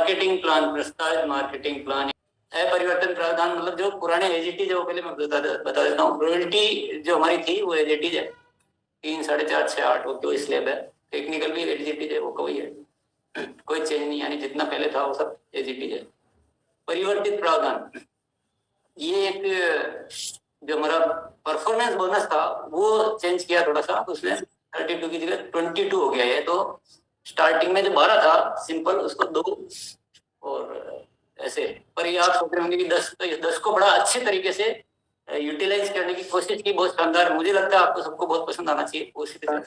Marketing plan, प्रस्तावित marketing plan. अपरिवर्तन प्रावधान मतलब जो पुराने एजीटी, जो पहले मैं बता देता हूँ। रॉयल्टी जो हमारी थी वो एजीटी है 3, 4.5, 6, 8 वो तो स्लैब है। टेक्निकल भी एजीटी है, वो कोई है, कोई चेंज नहीं, यानी जितना पहले था वो सब एजीटी है। परिवर्तित प्रावधान, ये एक जो हमारा परफॉर्मेंस बोनस था वो चेंज किया थोड़ा सा, उसमें 32 की जगह 22 हो गया है। तो स्टार्टिंग में जो 12 था सिंपल, उसको 2 और ऐसे। पर ये आप सोच रहे होंगे कि 10 को बड़ा अच्छे तरीके से यूटिलाइज करने की कोशिश की, बहुत शानदार। मुझे लगता है आपको सबको बहुत पसंद आना चाहिए उसी तरह।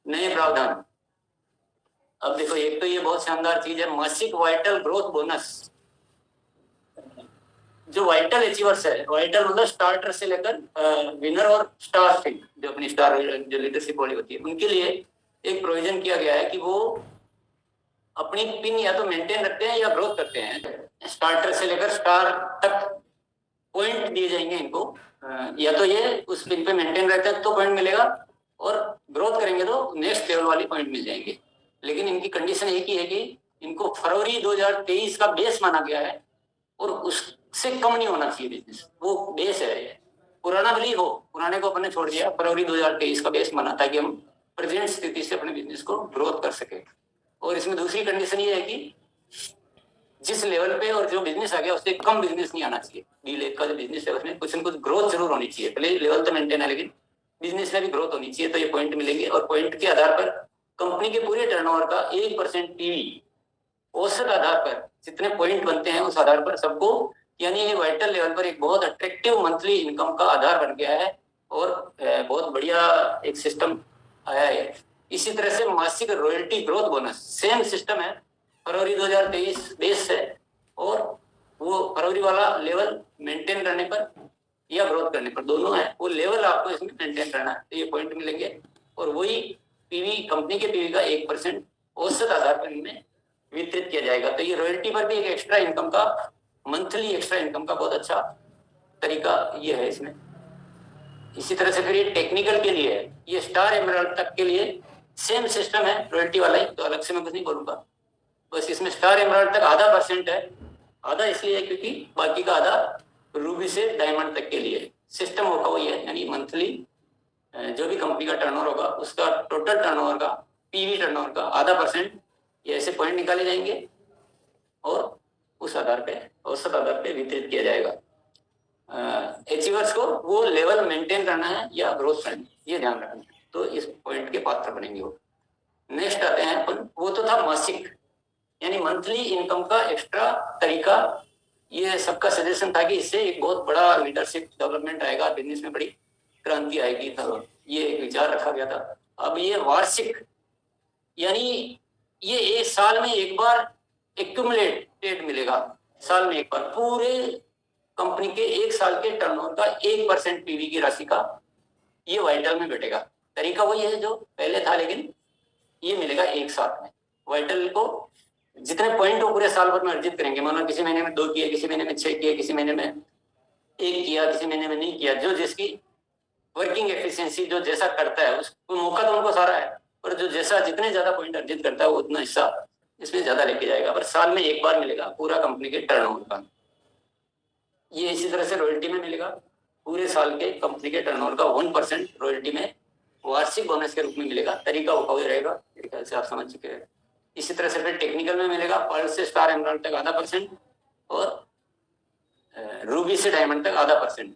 नए प्रावधान, अब देखो, एक तो ये बहुत शानदार चीज है, मासिक वाइटल ग्रोथ बोनस। जो वाइटल अचीवर्स है, वाइटल मतलब स्टार्टर से लेकर विनर और स्टार से, जो अपनी स्टार जो लीडरशिप वाली होती है, उनके लिए एक प्रोविजन किया गया है कि वो अपनी पिन या तो मेंटेन रखते हैं या ग्रोथ करते हैं। स्टार्टर से लेकर स्टार तक पॉइंट दिए जाएंगे इनको, या तो ये उस पिन पे मेंटेन रहते हैं तो पॉइंट मिलेगा, और ग्रोथ करेंगे तो नेक्स्ट लेवल वाली पॉइंट मिल जाएंगे। लेकिन इनकी कंडीशन एक ही है कि इनको फरवरी 2023 का बेस माना गया है, और उससे कम नहीं होना चाहिए बिजनेस, वो बेस है। पुराना भले हो, पुराने को अपने छोड़ दिया, फरवरी 2023 का बेस माना, ताकि हम प्रेजेंट स्थिति से अपने बिजनेस को ग्रोथ कर सके। और इसमें दूसरी कंडीशन ये है कि जिस लेवल पे और जो बिजनेस आ गया उससे कम बिजनेस नहीं आना चाहिए। डी लेवल का जो बिजनेस है उसमें कुछ न कुछ ग्रोथ जरूर होनी चाहिए। पहले लेवल तो मेंटेन है, लेकिन बिजनेस में भी ग्रोथ होनी चाहिए, तो ये पॉइंट मिलेंगे। और पॉइंट के आधार पर कंपनी के पूरे टर्नओवर का 1% पीवी औसत आधार पर जितने पॉइंट बनते हैं उस आधार पर सबको, यानी ये वाइटल लेवल पर एक बहुत अट्रैक्टिव मंथली इनकम का आधार बन गया है, और बहुत बढ़िया एक सिस्टम आया है। इसी तरह से मासिक royalty growth bonus, same system है, फरवरी 2023 बेस है, और वो फरवरी वाला लेवल मेंटेन करने पर या ग्रोथ करने पर, दोनों है, वो लेवल आपको इसमें मेंटेन करना है, तो ये पॉइंट मिलेंगे। और वही पीवी, कंपनी के पीवी का 1% औसत आधार पर इनमें वितरित किया जाएगा। तो ये रॉयल्टी पर भी एक एक्स्ट्रा इनकम का, मंथली एक्स्ट्रा इनकम का बहुत अच्छा तरीका ये है इसमें। इसी तरह से फिर ये टेक्निकल के लिए है, ये स्टार एमराल्ड तक के लिए सेम सिस्टम है, रॉयल्टी वाला ही, तो अलग से मैं कुछ नहीं बोलूंगा। बस इसमें स्टार एमराल्ड तक आधा % है। आधा इसलिए है क्योंकि बाकी का आधा रूबी से डायमंड तक के लिए सिस्टम होगा वही है, यानी मंथली जो भी कंपनी का टर्नओवर होगा उसका टोटल टर्नओवर का, पीवी टर्नओवर का आधा % ये ऐसे पॉइंट निकाले जाएंगे, और उस आधार पे, औसत आधार पे वितरित किया जाएगा। अचीवर्स को वो लेवल मेंटेन करना है या ग्रोथ करना है, ये ध्यान रखना है, तो इस पॉइंट के पात्र बनेंगे वो। नेक्स्ट आते हैं अपन, वो तो था मासिक यानी मंथली इनकम का एक्स्ट्रा तरीका। ये सबका सजेशन था कि इससे एक बहुत बड़ा लीडरशिप डेवलपमेंट आएगा, बिजनेस में बड़ी क्रांति आएगी, तो ये एक विचार रखा गया था। अब ये वार्षिक, यानी ये एक साल में एक बार एक्यूमुलेटेड मिलेगा, साल में एक बार पूरे कंपनी के एक साल के टर्नओवर का 1% पीवी की राशि का ये वाइटल में बैठेगा। तरीका वही है जो पहले था, लेकिन ये मिलेगा एक साथ में। वाइटल को जितने पॉइंट वो पूरे साल भर में अर्जित करेंगे, मानो किसी महीने में 2 किए, किसी महीने में 6 किए, किसी महीने में 1 किया, किसी महीने में नहीं किया, जो जिसकी वर्किंग एफिशिएंसी जो जैसा करता है उसको मौका तो उनको सारा है, पर जो जैसा जितने ज्यादा पॉइंट अर्जित करता है वो उतना हिस्सा इसमें ज्यादा लेके जाएगा। पर साल में एक बार मिलेगा पूरा कंपनी के टर्नओवर का। ये इसी तरह से रॉयल्टी में मिलेगा, पूरे साल के कंपनी के टर्नओवर का 1% रॉयल्टी में वार्षिक बोनस के रूप में मिलेगा। तरीका वो कभी रहेगा, मेरे ख्याल से आप समझ चुके हैं। इसी तरह से फिर टेक्निकल में मिलेगा, पर्ल से स्टार एमराल्ड तक आधा %, और रूबी से डायमंड तक आधा %।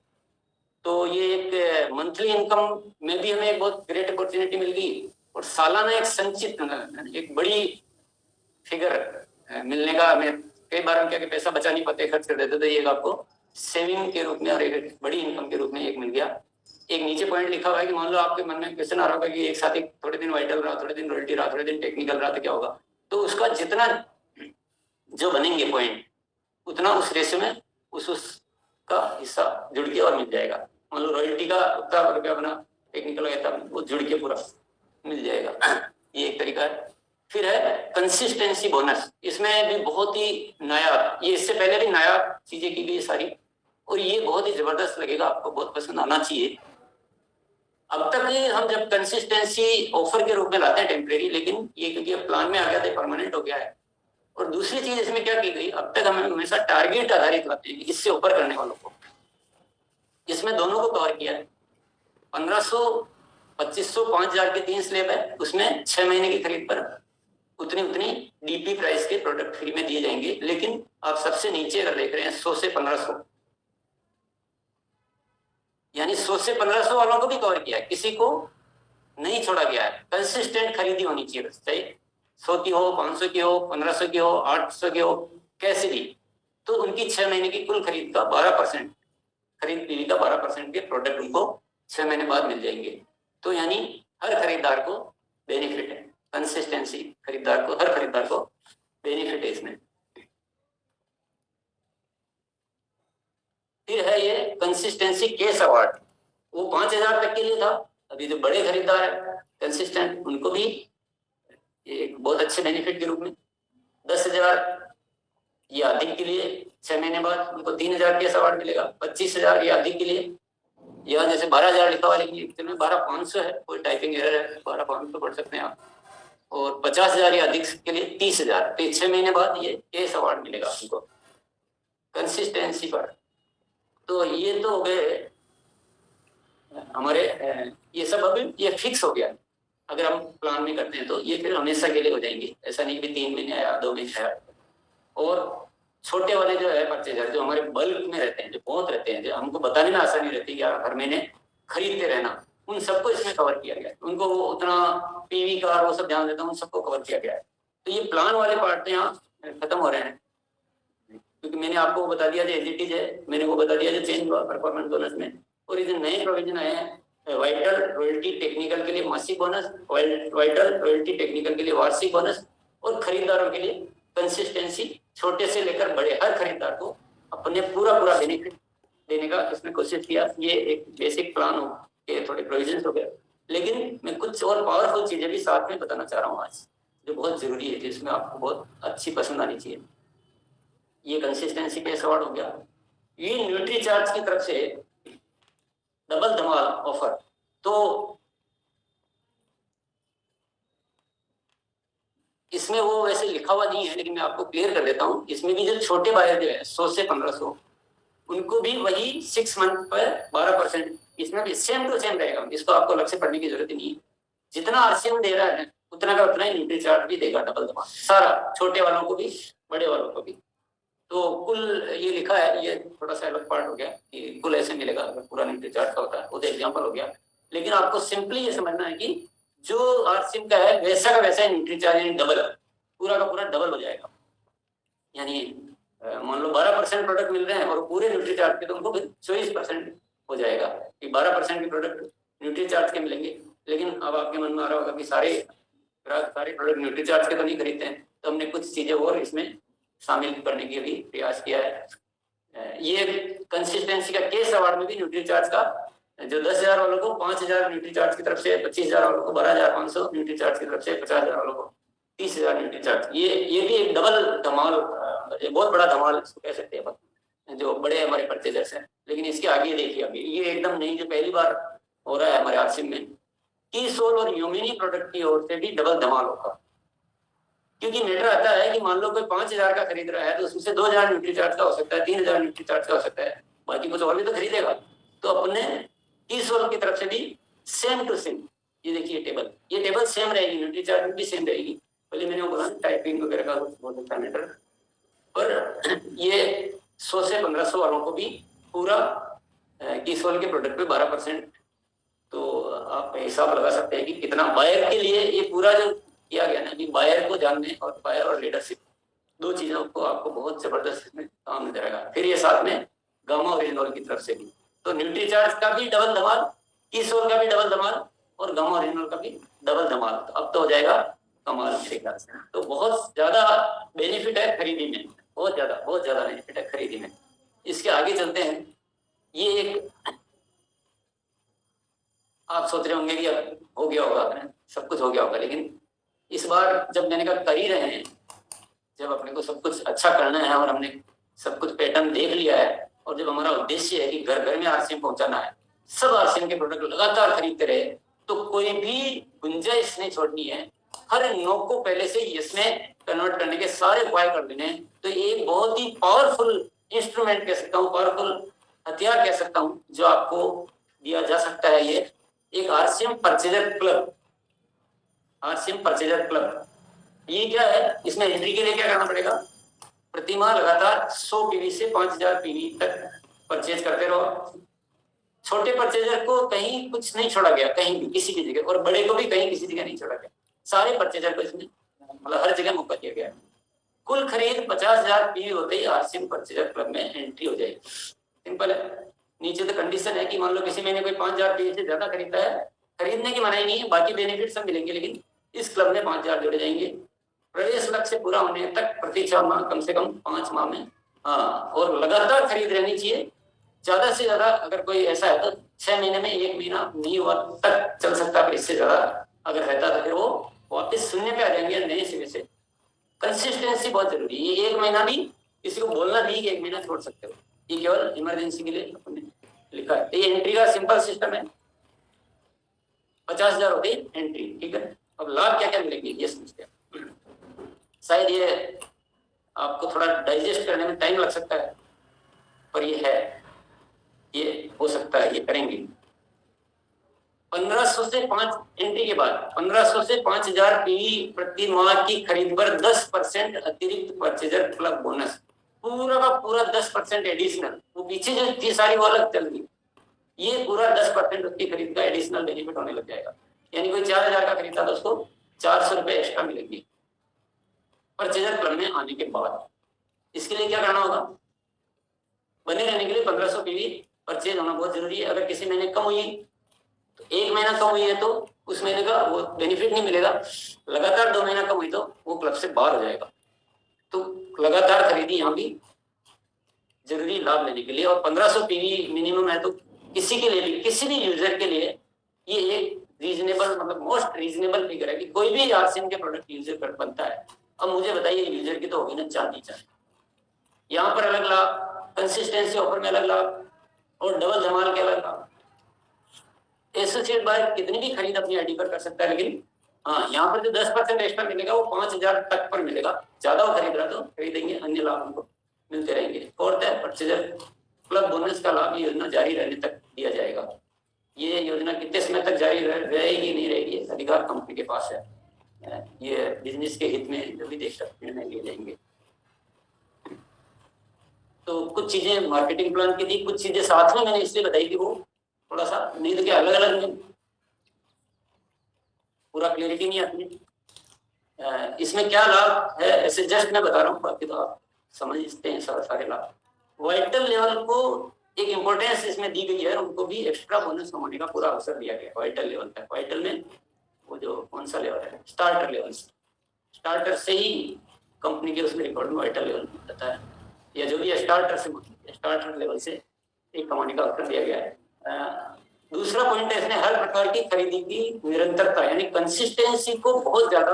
तो ये एक मंथली इनकम में भी हमें एक बहुत ग्रेट अपॉर्चुनिटी मिल गई, और सालाना एक संचित, एक बड़ी फिगर मिलने का। हमें कई बार हम क्या कि पैसा बचा नहीं पाते, खर्च कर देते, तो ये आपको सेविंग के रूप में और एक बड़ी इनकम के रूप में एक मिल गया। एक नीचे पॉइंट लिखा हुआ है कि मान लो आपके मन में क्वेश्चन आ रहा होगा कि एक साथ ही थोड़े दिन वाइटल रहा, थोड़े दिन रॉयल्टी रहा, थोड़े दिन टेक्निकल रहा, तो क्या होगा? तो उसका जितना जो बनेंगे पॉइंट, उतना उस रेशो में उसका हिस्सा जुड़ के और मिल जाएगा। मान लो रॉयल्टी का उतना रुपया बना, टेक्निकल का वो जुड़ के पूरा मिल जाएगा। ये एक तरीका है। फिर है कंसिस्टेंसी बोनस, इसमें भी बहुत ही नायाब, ये इससे पहले भी नायाब चीजें की गई सारी, और ये बहुत ही जबरदस्त लगेगा, आपको बहुत पसंद आना चाहिए। अब तक हम जब कंसिस्टेंसी ऑफर के रूप में लाते हैं टेम्परेरी, लेकिन ये क्योंकि अब प्लान में आ गया था, परमानेंट हो गया है, और दूसरी चीज इसमें क्या की गई, अब तक हम हमेशा टारगेट आधारित लाते हैं, इससे ऊपर करने वालों को, इसमें दोनों को कवर किया है। 1500, 2500, 5000 के 3 स्लैब है, उसमें 6 महीने की खरीद पर उतनी डीपी प्राइस के प्रोडक्ट फ्री में दिए जाएंगे। लेकिन आप सबसे नीचे अगर देख रहे हैं 100 से 1500, यानी 100 से 1500 वालों को भी कवर किया है, किसी को नहीं छोड़ा गया है। कंसिस्टेंट खरीदी होनी चाहिए, बस चाहिए 100 की हो, 500 की हो, 1500 की हो, 800 की हो, कैसे भी, तो उनकी 6 महीने की कुल खरीद का 12%, खरीद पीवी का 12% के प्रोडक्ट उनको 6 महीने बाद मिल जाएंगे। तो यानी हर खरीदार को बेनिफिट है, कंसिस्टेंसी खरीदार को, हर खरीदार को बेनिफिट है इसमें। फिर है ये कंसिस्टेंसी केस अवार्ड, वो 5000 तक के लिए था। अभी जो बड़े खरीदार है कंसिस्टेंट, उनको भी एक बहुत अच्छे बेनिफिट के रूप में 10,000 या अधिक के लिए 6 महीने बाद उनको 3,000 केस अवार्ड मिलेगा। 25,000 या अधिक के लिए, या जैसे 12,000 लिखा हुआ लेकिन 12,500 है, कोई टाइपिंग एरर है, 12,500 पढ़ सकते हैं आप। और 50,000 या अधिक के लिए 30,000, तो 6 महीने बाद ये केस अवार्ड मिलेगा उनको कंसिस्टेंसी पर। तो ये तो हो गए हमारे, ये सब अभी ये फिक्स हो गया। अगर हम प्लान में करते हैं तो ये फिर हमेशा के लिए हो जाएंगे, ऐसा नहीं कि 3 महीने आया, 2 महीने आया। और छोटे वाले जो है परचेजर, जो हमारे बल्क में रहते हैं, जो बहुत रहते हैं, जो हमको बताने में आसानी रहती है कि यार हर महीने खरीदते रहना, उन सबको इसमें कवर किया गया है। उनको वो उतना पीवी का वो सब ध्यान देता है, उन सबको कवर किया गया है। तो ये प्लान वाले पार्ट यहाँ खत्म हो रहे हैं, क्योंकि मैंने आपको बता दिया जो एजिटीज है, मैंने वो बता दिया जो चेंज हुआ परफॉर्मेंस बोनस में। और ये जो नए प्रोविजन आए हैं, वाइटल रॉयल्टी टेक्निकल के लिए मासिक बोनस, वाइटल रॉयल्टी टेक्निकल के लिए वार्षिक बोनस, और खरीदारों के लिए कंसिस्टेंसी, छोटे से लेकर बड़े हर खरीदार को अपने पूरा बेनिफिट देने का इसमें कोशिश किया। ये एक बेसिक प्लान हो के थोड़े प्रोविजन हो गए, लेकिन मैं कुछ और पावरफुल चीजें भी साथ में बताना चाह रहा हूँ आज, जो बहुत जरूरी है, जिसमें आपको बहुत अच्छी पसंद आनी चाहिए। ये कंसिस्टेंसी केस अवार्ड हो गया। ये न्यूट्री चार्ज की तरफ से डबल धमाल ऑफर, तो इसमें वो वैसे लिखा हुआ नहीं है, लेकिन मैं आपको क्लियर कर देता हूँ। इसमें भी जो छोटे बायर जो है 100 से 1500, उनको भी वही 6 मंथ पर 12%, इसमें भी सेम टू सेम रहेगा। इसको आपको अलग से पढ़ने की जरूरत नहीं है। जितना आरसीएम दे रहा है उतना का उतना ही न्यूट्री चार्ज भी देगा, डबल धमाल सारा, छोटे वालों को भी बड़े वालों को भी। तो कुल ये लिखा है, ये थोड़ा सा अलग पार्ट हो गया कि कुल ऐसे मिलेगा अगर पूरा न्यूट्री चार्ज का होता है, वो तो एग्जाम्पल हो गया। लेकिन आपको सिंपली ये समझना है कि जो आरसीएम का है वैसा का वैसा ही न्यूट्री चार्ज, यानी डबल, पूरा का पूरा डबल हो जाएगा। यानी मान लो 12% प्रोडक्ट मिल रहे हैं और पूरे न्यूट्री चार्ज के, तो उनको 24% हो जाएगा कि 12% के प्रोडक्ट न्यूट्री चार्ज के मिलेंगे। लेकिन अब आपके मन में आ रहा होगा कि सारे ग्राहक सारे प्रोडक्ट न्यूट्री चार्ज के तो नहीं खरीदते हैं, तो हमने कुछ चीजें और इसमें शामिल करने के भी प्रयास किया है। ये कंसिस्टेंसी का केस अवार्ड में भी न्यूट्री चार्ज का, जो 10,000 वालों को 5,000 न्यूट्री चार्ज की तरफ से, 25,000 वालों को 12,500 न्यूट्री चार्ज की तरफ से, 50,000 वालों को 30,000 न्यूट्री चार्ज। ये भी एक डबल धमाल, बहुत बड़ा धमाल इसको कह सकते हैं, जो बड़े हमारे परचेजर्स हैं। लेकिन इसके आगे देखिए, अभी ये एकदम नहीं, जो पहली बार हो रहा है हमारे आरसीएम में, की सोल और यूमिनी प्रोडक्ट की ओर से भी डबल धमाल होगा। क्योंकि मैटर आता है कि मान लो कोई 5,000 का खरीद रहा है, तो उसमें से 2,000 न्यूट्री चार्ज का हो सकता है, 3,000 न्यूट्री चार्ज का हो सकता है, बाकी कुछ और भी तो खरीदेगा। तो अपने की सोल की तरफ से भी सेम टू सेम, ये देखिए टेबल, ये टेबल सेम रहेगी, न्यूट्री चार्ज भी सेम रहेगी। पहले मैंने बोला टाइपिंग वगैरह का बहुत अच्छा मैटर, पर ये 100 से 1500 वालों को भी पूरा की सोल के प्रोडक्ट पे 12%। तो आप हिसाब लगा सकते हैं कि कितना बायर के लिए ये पूरा जो किया गया ना, कि बायर को जानने और बायर और लीडरशिप, दो चीजों को आपको बहुत जबरदस्त इसमें काम नजर आएगा। फिर ये साथ में गामा और रिनोल की तरफ से भी, तो न्यूट्री चार्ज का भी डबल धमाल, कीसोल का भी डबल धमाल, और गामा और रिनोल का भी डबल धमाल। तो अब तो हो जाएगा कमाल मेरे ख्याल से। तो बहुत ज्यादा बेनिफिट है खरीदी में, बहुत ज्यादा बेनिफिट है खरीदी में। इसके आगे चलते हैं। ये एक, आप सोच रहे होंगे कि अब हो गया होगा, सब कुछ हो गया होगा, लेकिन इस बार जब मैंने कहा कर ही रहे हैं, जब अपने को सब कुछ अच्छा करना है और हमने सब कुछ पैटर्न देख लिया है, और जब हमारा उद्देश्य है कि घर घर में आरसीएम पहुंचाना है, सब आरसीएम के प्रोडक्ट लगातार खरीदते रहे, तो कोई भी गुंजाइश नहीं छोड़नी है हर नो को पहले से यस में कन्वर्ट करने के सारे उपाय कर देने हैं। तो ये बहुत ही पावरफुल इंस्ट्रूमेंट कह सकता हूँ, पावरफुल हथियार कह सकता हूँ जो आपको दिया जा सकता है। ये एक RCM purchaser club, RCM purchaser club ये क्या है, इसमें एंट्री के लिए क्या करना पड़ेगा, प्रति माह लगातार 100 पीवी से 5000 पीवी तक परचेज करते रहो। छोटे परचेजर को कहीं कुछ नहीं छोड़ा गया, कहीं भी किसी भी जगह, और बड़े को भी कहीं किसी जगह नहीं छोड़ा गया, सारे परचेजर को इसमें मतलब हर जगह मौका दिया गया। कुल खरीद 50,000 पीवी होते ही आरसीएम परचेजर क्लब में एंट्री हो जाएगी। सिंपल है। नीचे तो कंडीशन है कि मान लो किसी महीने कोई 5000 पीवी से ज्यादा खरीदता है, खरीदने की मनाही नहीं है, बाकी बेनिफिट सब मिलेंगे, लेकिन इस क्लब में 5000 जोड़े जाएंगे। प्रवेश लक्ष्य पूरा होने तक प्रति 6 माह कम से कम 5 माह में, हाँ, और लगातार खरीद रहनी चाहिए। ज्यादा से ज्यादा अगर कोई ऐसा है तो 6 महीने में 1 महीना नहीं हुआ तक चल सकता है, इससे ज्यादा अगर रहता तो फिर वो वापस शून्य पे आ जाएंगे नए सिरे से। कंसिस्टेंसी बहुत जरूरी है। ये 1 महीना भी किसी को बोलना नहीं कि 1 महीना छोड़ सकते हो, ये केवल इमरजेंसी के लिए अपने लिखा है। ये एंट्री का सिंपल सिस्टम है, 50,000 होती है एंट्री, ठीक है। अब लाभ क्या क्या मिलेंगे ये समझते हैं। शायद ये आपको थोड़ा डाइजेस्ट करने में टाइम लग सकता है, पर ये है, ये हो सकता है, ये करेंगे। 1500 से 5 एंट्री के बाद 1500 से 5000 पीवी प्रति माह की खरीद पर 10% अतिरिक्त परचेजर क्लब बोनस, पूरा का पूरा 10% एडिशनल। वो पीछे जो थी सारी वो अलग चल गई, ये पूरा 10% उसकी खरीद का एडिशनल बेनिफिट होने लग जाएगा। यानी कोई 4000 का खरीदा तो उसको 400 रुपए एक्स्ट्रा मिलेंगे परचेजर क्लब में आने के बाद। इसके लिए क्या करना होगा, बने रहने के लिए 1500 पीवी परचेज होना बहुत जरूरी है। अगर किसी महीने कम हुई तो 1 महीना कम हुई है तो उस महीने का वो बेनिफिट नहीं मिलेगा, लगातार 2 महीना कम हुई तो वो क्लब से बाहर हो जाएगा। तो लगातार खरीदी यहाँ भी जरूरी लाभ लेने के लिए। और 1500 पीवी मिनिमम है तो किसी के लिए भी, किसी भी यूजर के लिए ये एक रीजनेबल, मतलब मोस्ट रीजनेबल फिगर है कि कोई भी आरसीएम के प्रोडक्ट यूजर कर बनता है। अब मुझे बताइए, यूजर की तो होगी ना चांदी चाहे, यहाँ पर अलग लाभ, कंसिस्टेंसी ऑफर में अलग लाभ, और डबल धमाल के अलग लाभ। एसोसिएट बाय कितनी भी खरीद अपनी आईडी पर कर सकता है, लेकिन हाँ, यहाँ पर जो 10% एक्स्ट्रा मिलेगा वो 5000 तक पर मिलेगा। ज्यादा वो खरीद रहा तो खरीदेंगे, अन्य लाभ उनको मिलते रहेंगे। फोर्थ है परचेजर क्लब बोनस का लाभ, ये योजना जारी रहने तक दिया जाएगा। ये योजना कितने समय तक जारी रहेगी नहीं रहेगी, अधिकार कंपनी के पास है। ये बिजनेस के हित में जो भी देख सकते हैं लिए जाएंगे। तो कुछ चीजें मार्केटिंग प्लान की थी, कुछ चीजें साथ में मैंने इसलिए बताई कि वो थोड़ा सा, नहीं तो क्या अलग अलग में पूरा क्लियरिटी नहीं आती। इसमें क्या लाभ है ऐसे जस्ट मैं बता रहा हूँ, बाकी तो आप समझते हैं सारे लाभ। वाइटल लेवल को एक इम्पोर्टेंस इसमें दी गई है, उनको भी एक्स्ट्रा बोनस कमाने का पूरा अवसर दिया गया वाइटल लेवल तक। वाइटल में वो जो कौन सा लेवल है, स्टार्टर लेवल, स्टार्टर से ही कंपनी के उसमें रिकॉर्ड में वाइटल लेवल रहता है, या जो भी स्टार्टर लेवल से एक कमाने का अवसर दिया गया है। दूसरा पॉइंट है, इसने हर प्रकार की खरीदी की निरंतरता यानी कंसिस्टेंसी को बहुत ज्यादा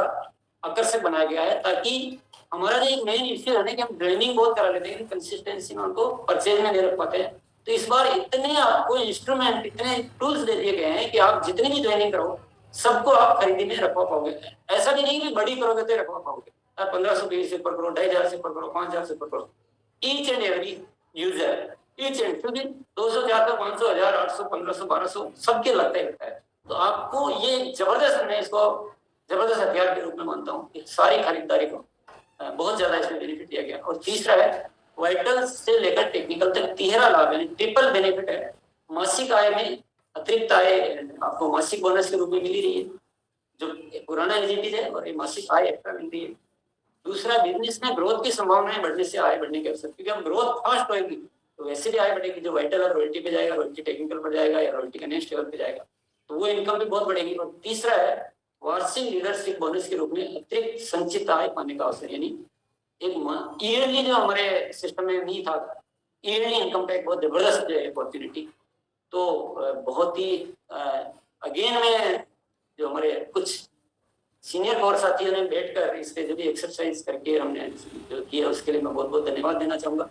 आकर्षक बनाया गया है, ताकि हमारा जो एक मेन इश्यू है ना कि हम ट्रेनिंग बहुत करा लेते हैं, कंसिस्टेंसी में उनको परचेज में नहीं रख पाते हैं। तो इस बार इतने आपको इंस्ट्रूमेंट, इतने टूल्स दे दिए गए हैं कि आप जितनी भी ज्वाइनिंग करो सबको आप खरीदी में रखवा पाओगे। ऐसा भी नहीं कि बड़ी करोगे तो रखवा पाओगे, आप 1500 से ऊपर करो, 2500 से ऊपर करो, 5000 से ऊपर करो। Each and every user, each and, क्योंकि 200, 400, 500, 1000, 800, 1500, 1200 सबके लगता ही रहता है। तो आपको ये जबरदस्त, मैं इसको जबरदस्त हथियार के रूप में मानता हूँ कि सारी खरीदारी को बहुत ज्यादा इसमें बेनिफिट दिया गया। और तीसरा है, वाइटल से लेकर टेक्निकल तक 13 लाभ यानी ट्रिपल बेनिफिट है। मासिक आय में अतिरिक्त आय आपको मासिक बोनस के रूप में मिली रही है, जो पुराना एलिजिबिलिटी है, और ये मासिक आय एक्स्ट्रा मिल रही है। दूसरा, बिजनेस में ग्रोथ की संभावनाएं बढ़ने से आय बढ़ने के अवसर, क्योंकि अब ग्रोथ फास्ट होगी तो वैसे भी आय बढ़ेगी। जो वाइटल और रॉयल्टी पे जाएगा, रॉयल्टी टेक्निकल पर जाएगा या रॉयल्टी का नेक्स्ट लेवल पे जाएगा, तो वो इनकम भी बहुत बढ़ेगी। और तीसरा है, वार्षिक लीडरशिप बोनस के रूप में अतिरिक्त संचित आय पाने का अवसर, यानी एक ईयरली जो हमारे सिस्टम में नहीं था, ईयरली इनकम का एक बहुत जबरदस्त अपॉर्चुनिटी। तो बहुत ही अगेन में जो हमारे कुछ सीनियर कोर साथियों ने बैठकर इस पे जो भी एक्सरसाइज करके हमने जो किया, उसके लिए मैं बहुत बहुत धन्यवाद देना चाहूंगा।